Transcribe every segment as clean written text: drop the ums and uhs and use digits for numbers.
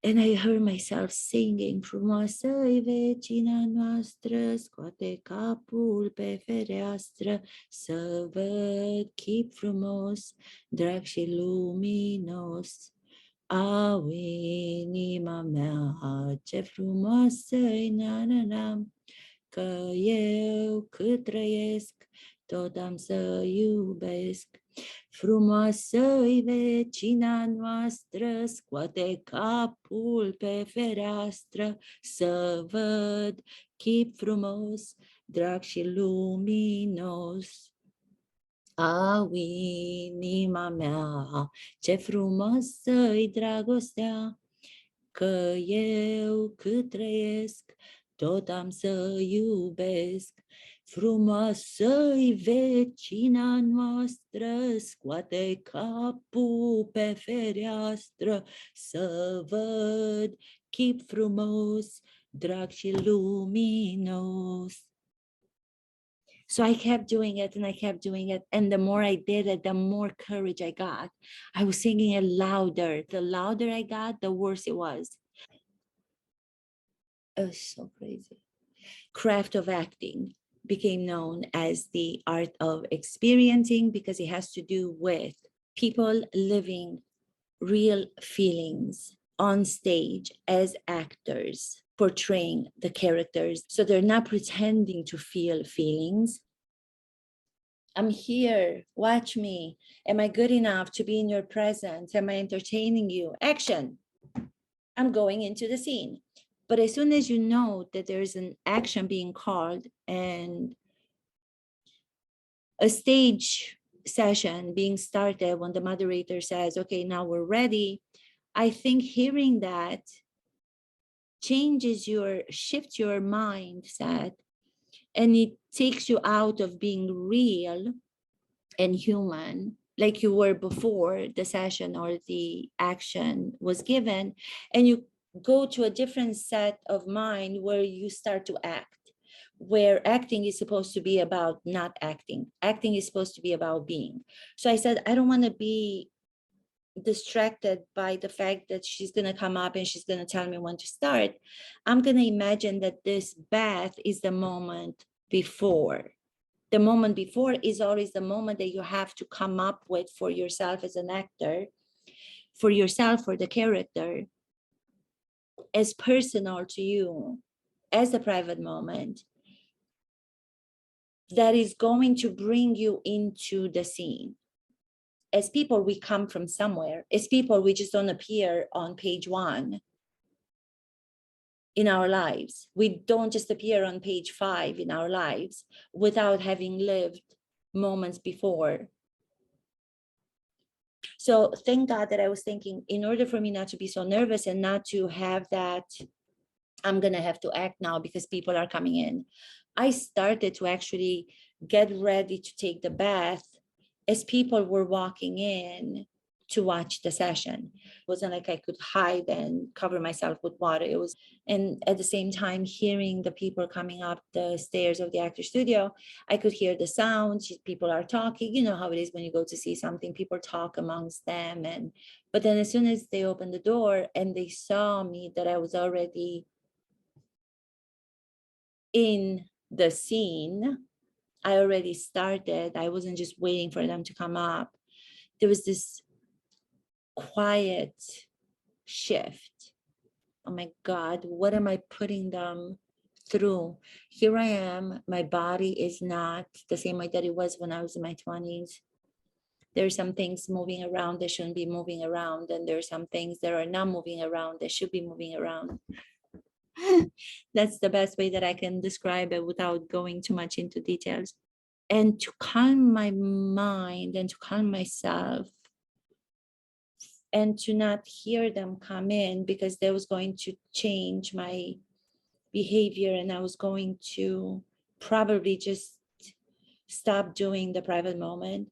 And I heard myself singing, frumoasă-i vecina noastră, scoate capul pe fereastră, să văd chip frumos, drag și luminos. Au inima mea, ce frumoasă-i, na-na-na, că eu cât trăiesc, tot am să iubesc. Frumoasă-i vecina noastră, scoate capul pe fereastră, să văd chip frumos, drag și luminos. Au inima mea, ce frumoasă-i dragostea, că eu cât trăiesc, tot am să iubesc. Frumoasă-i vecina noastră, scoate capul pe fereastră, să văd chip frumos, drag și luminos. So I kept doing it and I kept doing it. And the more I did it, the more courage I got. I was singing it louder. The louder I got, the worse it was. It was so crazy. Craft of acting became known as the art of experiencing because it has to do with people living real feelings on stage as actors, portraying the characters. So they're not pretending to feel feelings. I'm here, watch me. Am I good enough to be in your presence? Am I entertaining you? Action. I'm going into the scene. But as soon as you know that there's an action being called and a stage session being started, when the moderator says, okay, now we're ready, I think hearing that shifts your mindset, and it takes you out of being real and human like you were before the session or the action was given, and you go to a different set of mind where you start to act, where acting is supposed to be about not acting. Acting is supposed to be about being. So I said, I don't want to be distracted by the fact that she's going to come up and she's going to tell me when to start. I'm going to imagine that this bath is the moment before. The moment before is always the moment that you have to come up with for yourself as an actor, for yourself, for the character, as personal to you, as a private moment that is going to bring you into the scene. As people, we come from somewhere. As people, we just don't appear on page 1 in our lives. We don't just appear on page 5 in our lives without having lived moments before. So thank God that I was thinking, in order for me not to be so nervous and not to have that, I'm going to have to act now because people are coming in, I started to actually get ready to take the bath as people were walking in to watch the session. It wasn't like I could hide and cover myself with water. It was, and at the same time, hearing the people coming up the stairs of the actor studio, I could hear the sounds. People are talking. You know how it is when you go to see something, people talk amongst them. But then as soon as they opened the door and they saw me, that I was already in the scene, I already started. I wasn't just waiting for them to come up. There was this quiet shift. Oh my God, what am I putting them through? Here I am. My body is not the same way that it was when I was in my 20s. There's some things moving around that shouldn't be moving around, and there's some things that are not moving around that should be moving around. That's the best way that I can describe it without going too much into details. And to calm my mind and to calm myself and to not hear them come in, because that was going to change my behavior and I was going to probably just stop doing the private moment.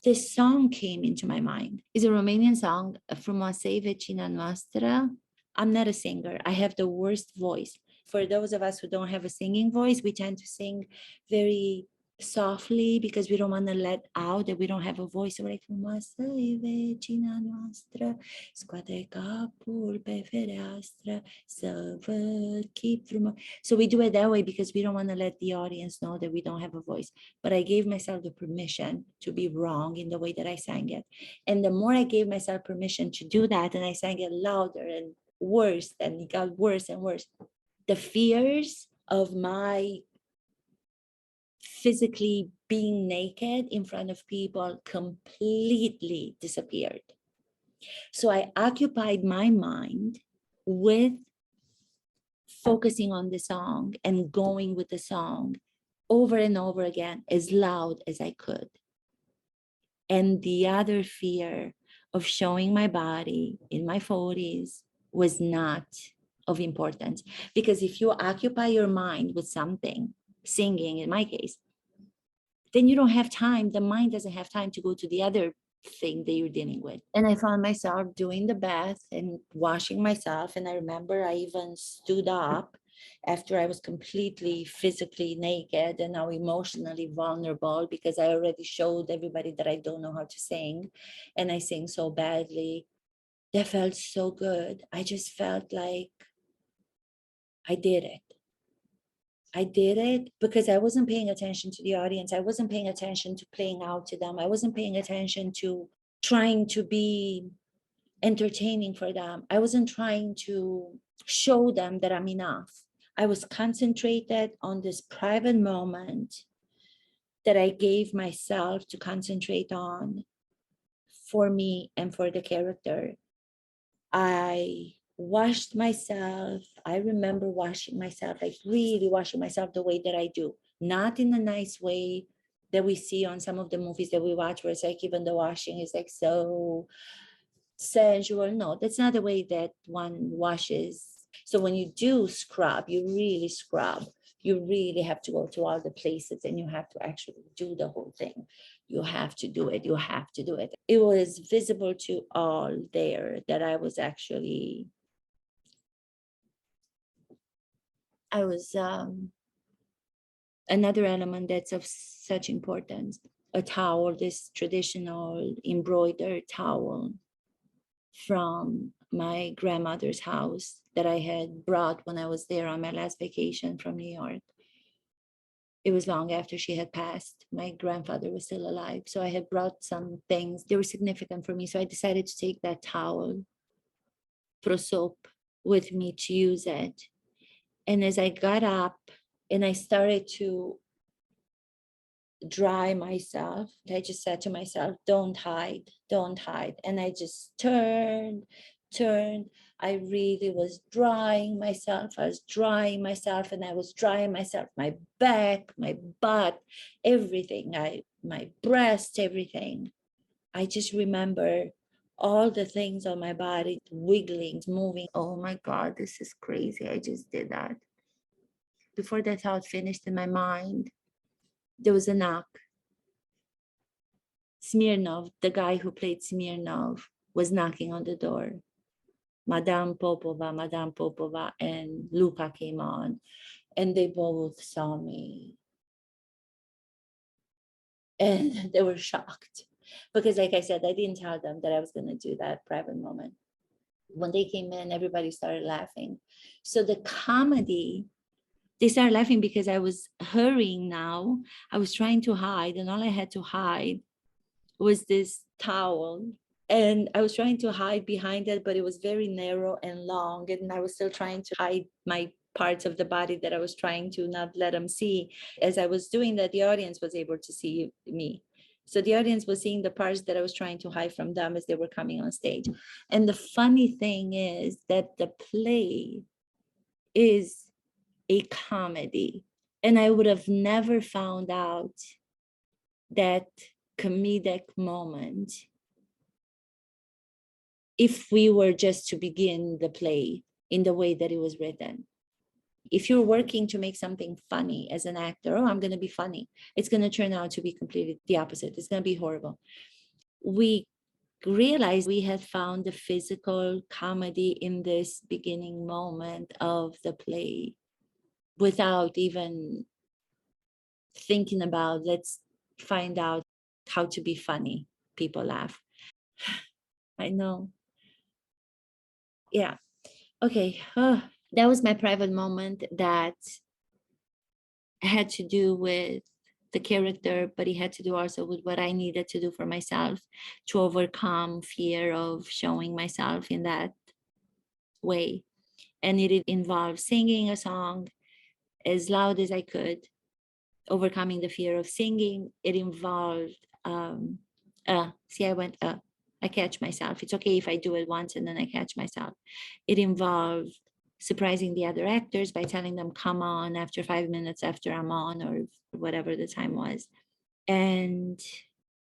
This song came into my mind. It's a Romanian song, Frumoasă-i vecina noastră. I'm not a singer. I have the worst voice. For those of us who don't have a singing voice, we tend to sing very softly, because we don't want to let out that we don't have a voice. So we're like, vicina nostra, squateca pulpe ferastra, keep from. So we do it that way because we don't want to let the audience know that we don't have a voice. But I gave myself the permission to be wrong in the way that I sang it. And the more I gave myself permission to do that, and I sang it louder and worse, and it got worse and worse, the fears of my physically being naked in front of people completely disappeared. So I occupied my mind with focusing on the song and going with the song over and over again as loud as I could. And the other fear of showing my body in my 40s was not of importance, because if you occupy your mind with something, singing in my case, then you don't have time. The mind doesn't have time to go to the other thing that you're dealing with. And I found myself doing the bath and washing myself. And I remember I even stood up after I was completely physically naked and now emotionally vulnerable, because I already showed everybody that I don't know how to sing and I sing so badly. That felt so good. I just felt like I did it. I did it because I wasn't paying attention to the audience. I wasn't paying attention to playing out to them. I wasn't paying attention to trying to be entertaining for them. I wasn't trying to show them that I'm enough. I was concentrated on this private moment that I gave myself to concentrate on for me and for the character. I washed myself. I remember washing myself, like really washing myself the way that I do, not in a nice way that we see on some of the movies that we watch, where it's like even the washing is like so sensual. No, that's not the way that one washes. So when you do scrub, you really scrub. You really have to go to all the places and you have to actually do the whole thing. You have to do it. You have to do it. It was visible to all there that I was actually, another element that's of such importance, a towel, this traditional embroidered towel from my grandmother's house that I had brought when I was there on my last vacation from New York. It was long after she had passed. My grandfather was still alive. So I had brought some things. They were significant for me. So I decided to take that towel, prosop, with me to use it. And as I got up and I started to dry myself, I just said to myself, don't hide, don't hide. And I just turned. I really was drying myself. I was drying myself and I was drying myself, my back, my butt, everything, my breast, everything. I just remember all the things on my body wiggling, moving. Oh my God, this is crazy. I just did that. Before that thought finished in my mind, there was a knock. Smirnov, the guy who played Smirnov, was knocking on the door. Madame Popova, and Luca came on, and they both saw me. And they were shocked because, like I said, I didn't tell them that I was going to do that private moment. When they came in, everybody started laughing. So the comedy, they started laughing because I was hurrying now. I was trying to hide, and all I had to hide was this towel. And I was trying to hide behind it, but it was very narrow and long. And I was still trying to hide my parts of the body that I was trying to not let them see. As I was doing that, the audience was able to see me. So the audience was seeing the parts that I was trying to hide from them as they were coming on stage. And the funny thing is that the play is a comedy. And I would have never found out that comedic moment if we were just to begin the play in the way that it was written. If you're working to make something funny as an actor, oh, I'm going to be funny, it's going to turn out to be completely the opposite. It's going to be horrible. We realized we had found the physical comedy in this beginning moment of the play without even thinking about, let's find out how to be funny. People laugh. I know. Yeah. Okay. That was my private moment that had to do with the character, but it had to do also with what I needed to do for myself to overcome fear of showing myself in that way. And it involved singing a song as loud as I could, overcoming the fear of singing. It involved, see, I went, I catch myself. It's okay if I do it once and then I catch myself. It involved surprising the other actors by telling them, come on after 5 minutes after I'm on, or whatever the time was. And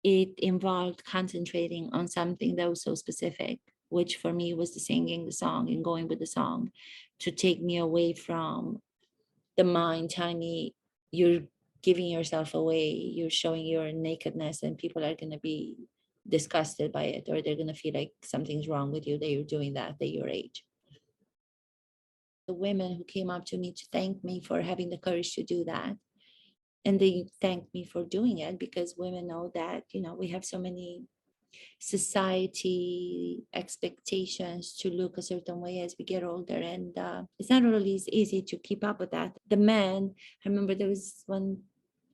it involved concentrating on something that was so specific, which for me was the singing the song and going with the song, to take me away from the mind telling me you're giving yourself away, you're showing your nakedness, and people are going to be disgusted by it, or they're going to feel like something's wrong with you that you're doing that at your age. The women who came up to me to thank me for having the courage to do that, and they thanked me for doing it, because women know that, you know, we have so many society expectations to look a certain way as we get older, and it's not always easy to keep up with that. The men, I remember there was one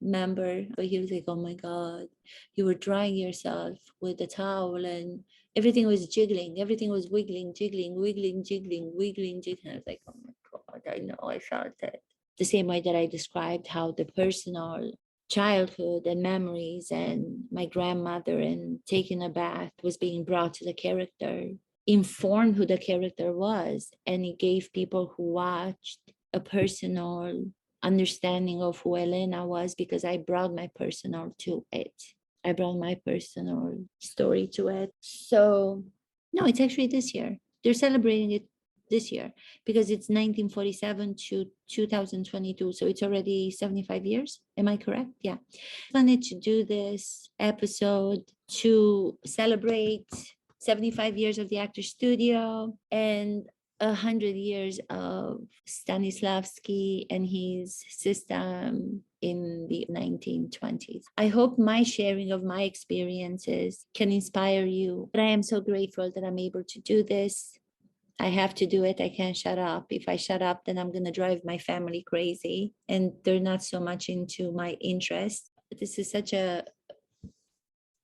member, but he was like, oh my god, you were drying yourself with a towel and everything was jiggling, everything was wiggling, jiggling, wiggling, jiggling, wiggling, jiggling. I was like, oh my god, I know, I felt it. The same way that I described how the personal childhood and memories and my grandmother and taking a bath was being brought to the character, informed who the character was, and it gave people who watched a personal understanding of who Elena was, because I brought my personal to it. I brought my personal story to it. So no, it's actually this year. They're celebrating it this year because it's 1947 to 2022. So it's already 75 years. Am I correct? Yeah. I wanted to do this episode to celebrate 75 years of the Actor Studio and 100 years of Stanislavsky and his system in the 1920s. I hope my sharing of my experiences can inspire you. But I am so grateful that I'm able to do this. I have to do it. I can't shut up. If I shut up, then I'm going to drive my family crazy, and they're not so much into my interest. This is such a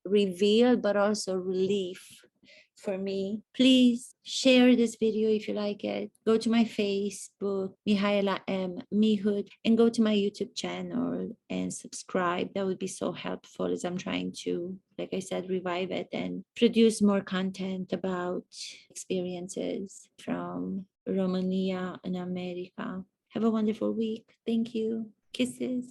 reveal, but also relief for me. Please share this video if you like it. Go to my Facebook, Mihaela M. Mihud, and go to my YouTube channel and subscribe. That would be so helpful as I'm trying to, like I said, revive it and produce more content about experiences from Romania and America. Have a wonderful week. Thank you. Kisses.